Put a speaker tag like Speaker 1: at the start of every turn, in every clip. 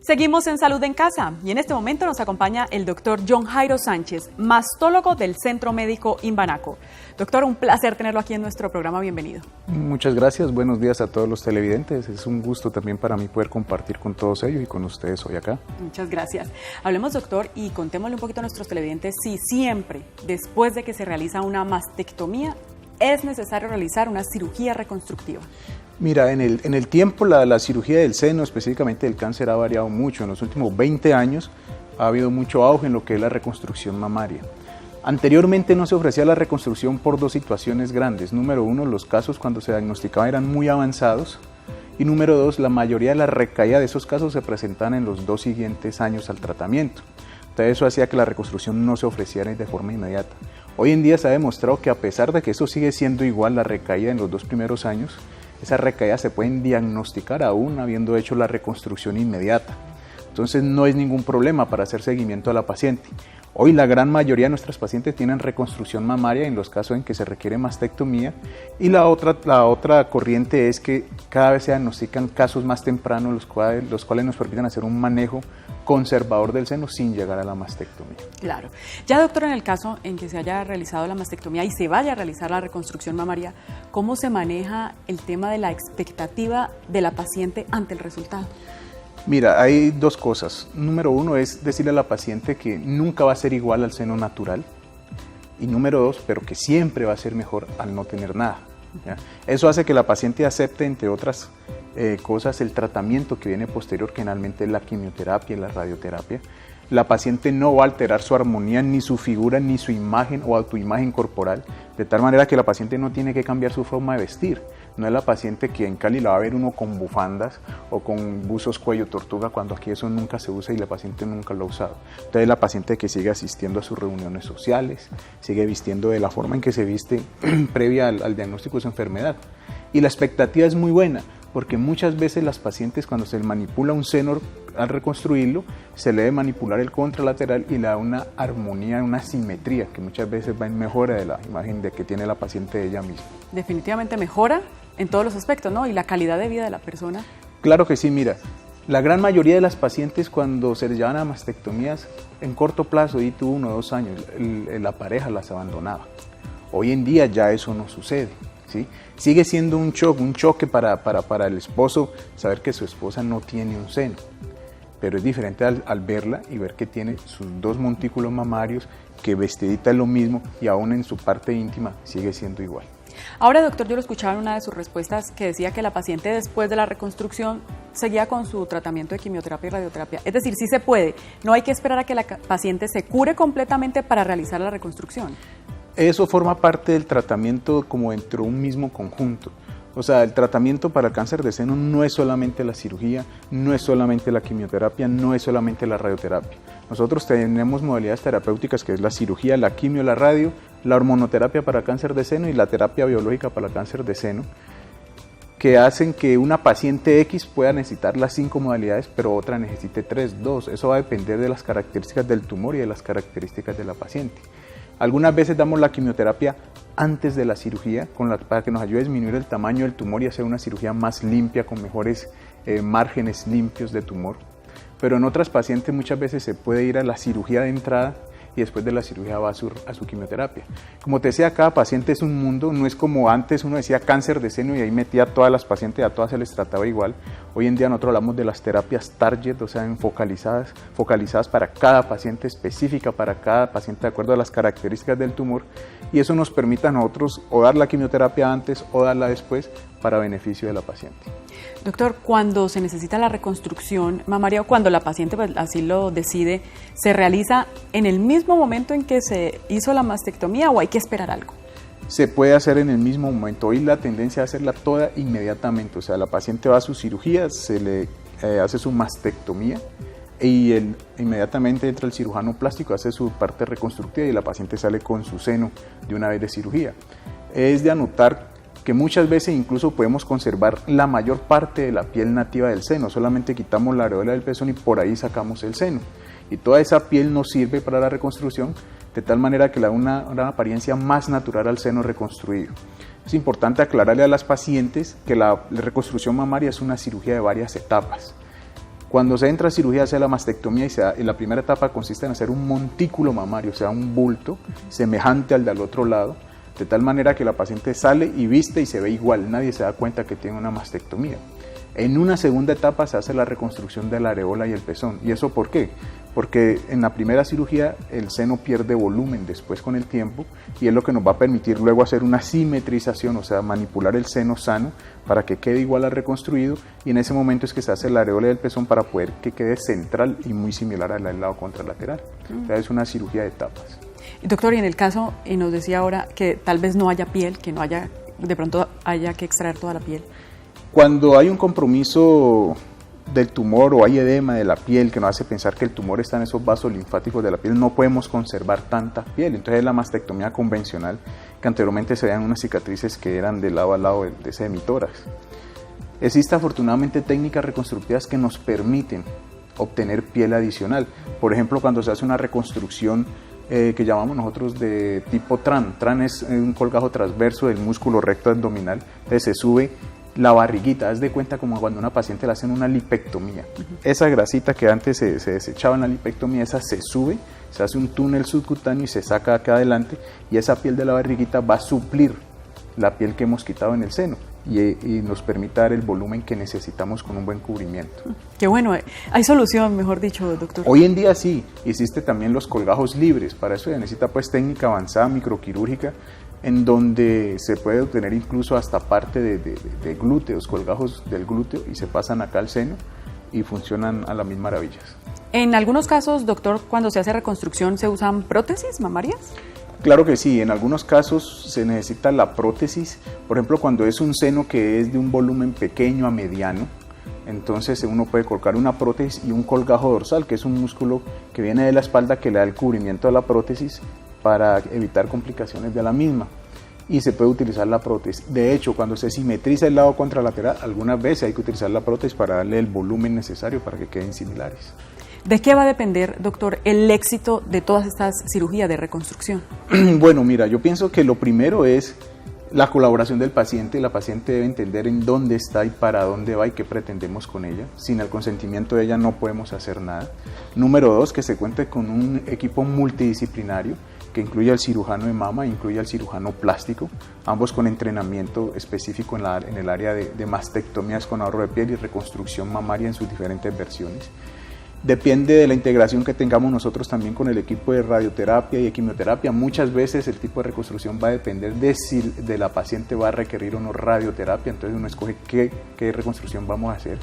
Speaker 1: Seguimos en Salud en Casa y en este momento nos acompaña el doctor John Jairo Sánchez, mastólogo del Centro Médico Imbanaco. Doctor, un placer tenerlo aquí en nuestro programa, bienvenido.
Speaker 2: Muchas gracias, buenos días a todos los televidentes. Es un gusto también para mí poder compartir con todos ellos y con ustedes hoy acá.
Speaker 1: Muchas gracias. Hablemos, doctor, y contémosle un poquito a nuestros televidentes si siempre, después de que se realiza una mastectomía, es necesario realizar una cirugía reconstructiva.
Speaker 2: Mira, en el tiempo la cirugía del seno, específicamente del cáncer, ha variado mucho. En los últimos 20 años ha habido mucho auge en lo que es la reconstrucción mamaria. Anteriormente no se ofrecía la reconstrucción por dos situaciones grandes. Número uno, los casos cuando se diagnosticaban eran muy avanzados. Y número dos, la mayoría de la recaída de esos casos se presentaban en los 2 siguientes años al tratamiento. Entonces eso hacía que la reconstrucción no se ofreciera de forma inmediata. Hoy en día se ha demostrado que a pesar de que eso sigue siendo igual la recaída en los 2 primeros años, esas recaídas se pueden diagnosticar aún habiendo hecho la reconstrucción inmediata. Entonces no es ningún problema para hacer seguimiento a la paciente. Hoy la gran mayoría de nuestras pacientes tienen reconstrucción mamaria en los casos en que se requiere mastectomía, y la otra corriente es que cada vez se diagnostican casos más tempranos los cuales nos permiten hacer un manejo conservador del seno sin llegar a la mastectomía.
Speaker 1: Claro. Ya, doctor, en el caso en que se haya realizado la mastectomía y se vaya a realizar la reconstrucción mamaria, ¿cómo se maneja el tema de la expectativa de la paciente ante el resultado?
Speaker 2: Mira, hay dos cosas. Número uno es decirle a la paciente que nunca va a ser igual al seno natural. Y número dos, pero que siempre va a ser mejor al no tener nada, ¿ya? Eso hace que la paciente acepte, entre otras cosas, el tratamiento que viene posterior, que generalmente es la quimioterapia y la radioterapia. La paciente no va a alterar su armonía, ni su figura, ni su imagen o autoimagen corporal, de tal manera que la paciente no tiene que cambiar su forma de vestir. No es la paciente que en Cali la va a ver uno con bufandas o con buzos cuello tortuga, cuando aquí eso nunca se usa y la paciente nunca lo ha usado. Entonces es la paciente que sigue asistiendo a sus reuniones sociales, sigue vistiendo de la forma en que se viste previa al diagnóstico de su enfermedad. Y la expectativa es muy buena, porque muchas veces las pacientes, cuando se manipula un seno al reconstruirlo, se le debe manipular el contralateral y le da una armonía, una simetría que muchas veces va en mejora de la imagen que tiene la paciente de ella misma.
Speaker 1: Definitivamente mejora en todos los aspectos, ¿no? Y la calidad de vida de la persona.
Speaker 2: Claro que sí, mira, la gran mayoría de las pacientes cuando se les llevan a mastectomías, en corto plazo, y tuvo 1 o 2 años, la pareja las abandonaba. Hoy en día ya eso no sucede. ¿Sí? Sigue siendo un choque para el esposo saber que su esposa no tiene un seno, pero es diferente al verla y ver que tiene sus 2 montículos mamarios, que vestidita es lo mismo y aún en su parte íntima sigue siendo igual.
Speaker 1: Ahora, doctor, yo lo escuchaba en una de sus respuestas que decía que la paciente después de la reconstrucción seguía con su tratamiento de quimioterapia y radioterapia. Es decir, sí se puede, no hay que esperar a que la paciente se cure completamente para realizar la reconstrucción.
Speaker 2: Eso forma parte del tratamiento como dentro de un mismo conjunto. O sea, el tratamiento para el cáncer de seno no es solamente la cirugía, no es solamente la quimioterapia, no es solamente la radioterapia. Nosotros tenemos modalidades terapéuticas que es la cirugía, la quimio, la radio, la hormonoterapia para cáncer de seno y la terapia biológica para cáncer de seno, que hacen que una paciente X pueda necesitar las 5 modalidades, pero otra necesite 3, 2. Eso va a depender de las características del tumor y de las características de la paciente. Algunas veces damos la quimioterapia antes de la cirugía para que nos ayude a disminuir el tamaño del tumor y hacer una cirugía más limpia, con mejores márgenes limpios de tumor. Pero en otras pacientes muchas veces se puede ir a la cirugía de entrada y después de la cirugía va a su quimioterapia. Como te decía, cada paciente es un mundo, no es como antes uno decía cáncer de seno y ahí metía a todas las pacientes, a todas se les trataba igual. Hoy en día nosotros hablamos de las terapias target, o sea, focalizadas para cada paciente, específica para cada paciente de acuerdo a las características del tumor, y eso nos permite a nosotros o dar la quimioterapia antes o darla después para beneficio de la paciente.
Speaker 1: Doctor, cuando se necesita la reconstrucción mamaria o cuando la paciente pues, así lo decide, ¿se realiza en el mismo momento en que se hizo la mastectomía o hay que esperar algo?
Speaker 2: Se puede hacer en el mismo momento. Hoy la tendencia es hacerla toda inmediatamente. O sea, la paciente va a su cirugía, se le hace su mastectomía y inmediatamente entra el cirujano plástico, hace su parte reconstructiva y la paciente sale con su seno de una vez de cirugía. Es de anotar que muchas veces incluso podemos conservar la mayor parte de la piel nativa del seno, solamente quitamos la areola del pezón y por ahí sacamos el seno. Y toda esa piel nos sirve para la reconstrucción, de tal manera que le da una apariencia más natural al seno reconstruido. Es importante aclararle a las pacientes que la reconstrucción mamaria es una cirugía de varias etapas. Cuando se entra a cirugía, se hace la mastectomía y la primera etapa consiste en hacer un montículo mamario, o sea, un bulto semejante al del otro lado, de tal manera que la paciente sale y viste y se ve igual, nadie se da cuenta que tiene una mastectomía. En una segunda etapa se hace la reconstrucción de la areola y el pezón. ¿Y eso por qué? Porque en la primera cirugía el seno pierde volumen después con el tiempo y es lo que nos va a permitir luego hacer una simetrización, o sea, manipular el seno sano para que quede igual al reconstruido, y en ese momento es que se hace la areola y el pezón para poder que quede central y muy similar al lado contralateral. O sea, es una cirugía de etapas.
Speaker 1: Doctor, y en el caso, y nos decía ahora que tal vez no haya piel, que no haya, de pronto haya que extraer toda la piel.
Speaker 2: Cuando hay un compromiso del tumor o hay edema de la piel que nos hace pensar que el tumor está en esos vasos linfáticos de la piel, no podemos conservar tanta piel. Entonces es la mastectomía convencional, que anteriormente se veían unas cicatrices que eran de lado a lado de ese hemitórax. Existen afortunadamente técnicas reconstructivas que nos permiten obtener piel adicional. Por ejemplo, cuando se hace una reconstrucción que llamamos nosotros de tipo TRAN. TRAN es un colgajo transverso del músculo recto abdominal, entonces se sube la barriguita, haz de cuenta como cuando a una paciente le hacen una lipectomía. Esa grasita que antes se desechaba en la lipectomía, esa se sube, se hace un túnel subcutáneo y se saca acá adelante, y esa piel de la barriguita va a suplir la piel que hemos quitado en el seno y nos permite dar el volumen que necesitamos con un buen cubrimiento.
Speaker 1: Qué bueno, hay solución, mejor dicho, doctor.
Speaker 2: Hoy en día sí, existe también los colgajos libres, para eso se necesita pues técnica avanzada microquirúrgica, en donde se puede obtener incluso hasta parte de glúteos, colgajos del glúteo, y se pasan acá al seno y funcionan a las mil maravillas.
Speaker 1: En algunos casos, doctor, cuando se hace reconstrucción, ¿se usan prótesis mamarias?
Speaker 2: Claro que sí, en algunos casos se necesita la prótesis, por ejemplo cuando es un seno que es de un volumen pequeño a mediano, entonces uno puede colocar una prótesis y un colgajo dorsal, que es un músculo que viene de la espalda que le da el cubrimiento a la prótesis para evitar complicaciones de la misma, y se puede utilizar la prótesis. De hecho, cuando se simetriza el lado contralateral, algunas veces hay que utilizar la prótesis para darle el volumen necesario para que queden similares.
Speaker 1: ¿De qué va a depender, doctor, el éxito de todas estas cirugías de reconstrucción?
Speaker 2: Bueno, mira, yo pienso que lo primero es la colaboración del paciente. La paciente debe entender en dónde está y para dónde va y qué pretendemos con ella. Sin el consentimiento de ella no podemos hacer nada. Número 2, que se cuente con un equipo multidisciplinario que incluya al cirujano de mama, incluya al cirujano plástico, ambos con entrenamiento específico en el área de mastectomías con ahorro de piel y reconstrucción mamaria en sus diferentes versiones. Depende de la integración que tengamos nosotros también con el equipo de radioterapia y de quimioterapia. Muchas veces el tipo de reconstrucción va a depender de si de la paciente va a requerir o no radioterapia, entonces uno escoge qué reconstrucción vamos a hacer.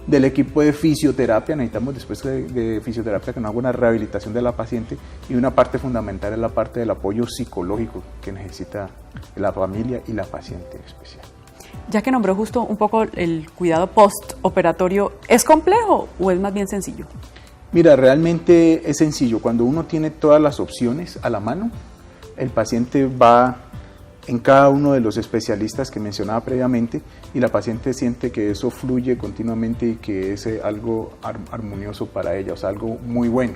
Speaker 2: Del equipo de fisioterapia, necesitamos después de fisioterapia que nos haga una rehabilitación de la paciente, y una parte fundamental es la parte del apoyo psicológico que necesita la familia y la paciente en especial.
Speaker 1: Ya que nombró justo un poco el cuidado postoperatorio, ¿es complejo o es más bien sencillo?
Speaker 2: Mira, realmente es sencillo. Cuando uno tiene todas las opciones a la mano, el paciente va en cada uno de los especialistas que mencionaba previamente y la paciente siente que eso fluye continuamente y que es algo armonioso para ella, o sea, algo muy bueno.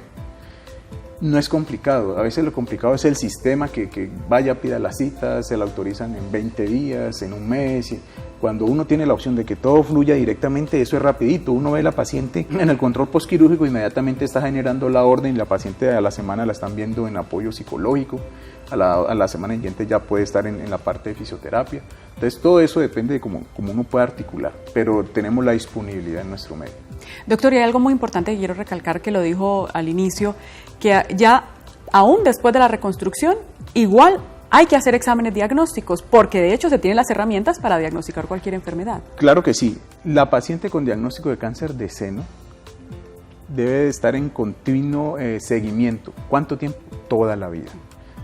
Speaker 2: No es complicado, a veces lo complicado es el sistema que vaya, pida las citas, se la autorizan en 20 días, en un mes. Cuando uno tiene la opción de que todo fluya directamente, eso es rapidito. Uno ve a la paciente en el control postquirúrgico, inmediatamente está generando la orden y la paciente a la semana la están viendo en apoyo psicológico, a la semana siguiente ya puede estar en la parte de fisioterapia. Entonces todo eso depende de cómo uno puede articular, pero tenemos la disponibilidad en nuestro medio.
Speaker 1: Doctor, y hay algo muy importante que quiero recalcar que lo dijo al inicio, que ya aún después de la reconstrucción, igual hay que hacer exámenes diagnósticos, porque de hecho se tienen las herramientas para diagnosticar cualquier enfermedad.
Speaker 2: Claro que sí. La paciente con diagnóstico de cáncer de seno debe estar en continuo seguimiento. ¿Cuánto tiempo? Toda la vida.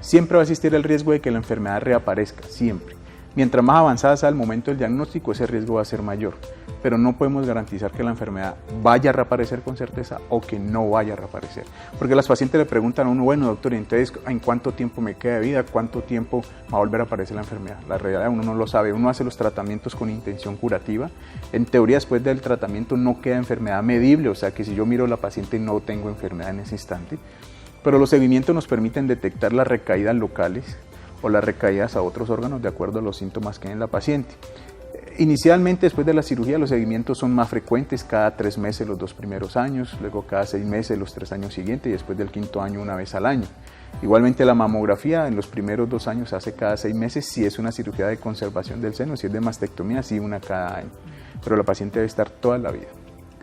Speaker 2: Siempre va a existir el riesgo de que la enfermedad reaparezca, siempre. Mientras más avanzada sea el momento del diagnóstico, ese riesgo va a ser mayor. Pero no podemos garantizar que la enfermedad vaya a reaparecer con certeza o que no vaya a reaparecer. Porque las pacientes le preguntan a uno, bueno doctor, entonces ¿en cuánto tiempo me queda de vida? ¿Cuánto tiempo va a volver a aparecer la enfermedad? La realidad uno no lo sabe. Uno hace los tratamientos con intención curativa. En teoría, después del tratamiento no queda enfermedad medible, o sea que si yo miro a la paciente no tengo enfermedad en ese instante. Pero los seguimientos nos permiten detectar las recaídas locales o las recaídas a otros órganos de acuerdo a los síntomas que hay en la paciente. Inicialmente, después de la cirugía, los seguimientos son más frecuentes, cada 3 meses los 2 primeros años, luego cada 6 meses los 3 años siguientes y después del 5.º año una vez al año. Igualmente la mamografía en los primeros 2 años se hace cada 6 meses, si es una cirugía de conservación del seno, si es de mastectomía, sí una cada año, pero la paciente debe estar toda la vida.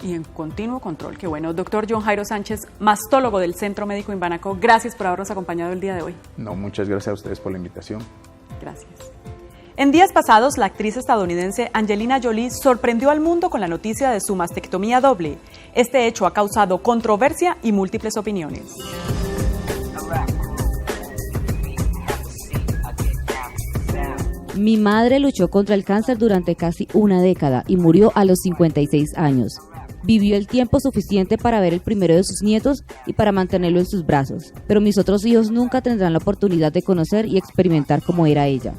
Speaker 1: Y en continuo control, qué bueno. Doctor John Jairo Sánchez, mastólogo del Centro Médico Imbanaco, gracias por habernos acompañado el día de hoy.
Speaker 2: No, muchas gracias a ustedes por la invitación.
Speaker 1: Gracias. En días pasados, la actriz estadounidense Angelina Jolie sorprendió al mundo con la noticia de su mastectomía doble. Este hecho ha causado controversia y múltiples opiniones.
Speaker 3: Mi madre luchó contra el cáncer durante casi una década y murió a los 56 años. Vivió el tiempo suficiente para ver el primero de sus nietos y para mantenerlo en sus brazos, pero mis otros hijos nunca tendrán la oportunidad de conocer y experimentar cómo era ella.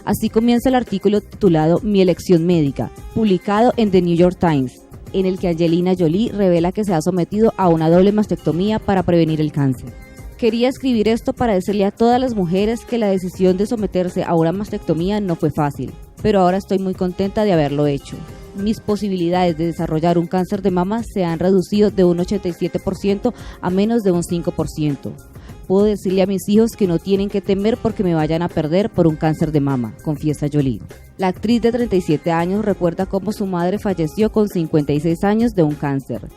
Speaker 3: Así comienza el artículo titulado Mi elección médica, publicado en The New York Times, en el que Angelina Jolie revela que se ha sometido a una doble mastectomía para prevenir el cáncer. Quería escribir esto para decirle a todas las mujeres que la decisión de someterse a una mastectomía no fue fácil, pero ahora estoy muy contenta de haberlo hecho. Mis posibilidades de desarrollar un cáncer de mama se han reducido de un 87% a menos de un 5%. Puedo decirle a mis hijos que no tienen que temer porque me vayan a perder por un cáncer de mama, confiesa Jolie. La actriz de 37 años recuerda cómo su madre falleció con 56 años de un cáncer.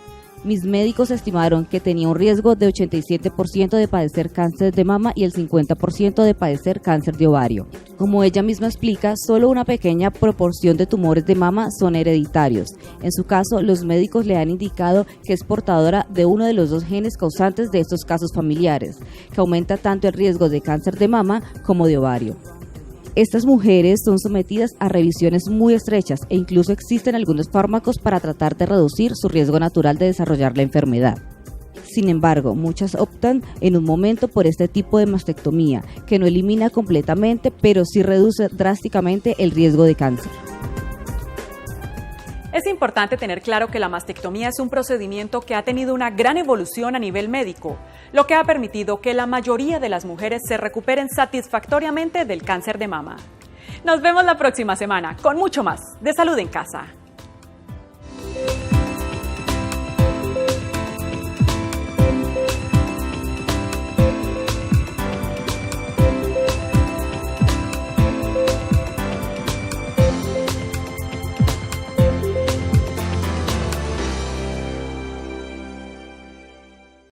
Speaker 3: Mis médicos estimaron que tenía un riesgo de 87% de padecer cáncer de mama y el 50% de padecer cáncer de ovario. Como ella misma explica, solo una pequeña proporción de tumores de mama son hereditarios. En su caso, los médicos le han indicado que es portadora de uno de los 2 genes causantes de estos casos familiares, que aumenta tanto el riesgo de cáncer de mama como de ovario. Estas mujeres son sometidas a revisiones muy estrechas e incluso existen algunos fármacos para tratar de reducir su riesgo natural de desarrollar la enfermedad. Sin embargo, muchas optan en un momento por este tipo de mastectomía, que no elimina completamente, pero sí reduce drásticamente el riesgo de cáncer.
Speaker 1: Es importante tener claro que la mastectomía es un procedimiento que ha tenido una gran evolución a nivel médico, lo que ha permitido que la mayoría de las mujeres se recuperen satisfactoriamente del cáncer de mama. Nos vemos la próxima semana con mucho más de Salud en Casa.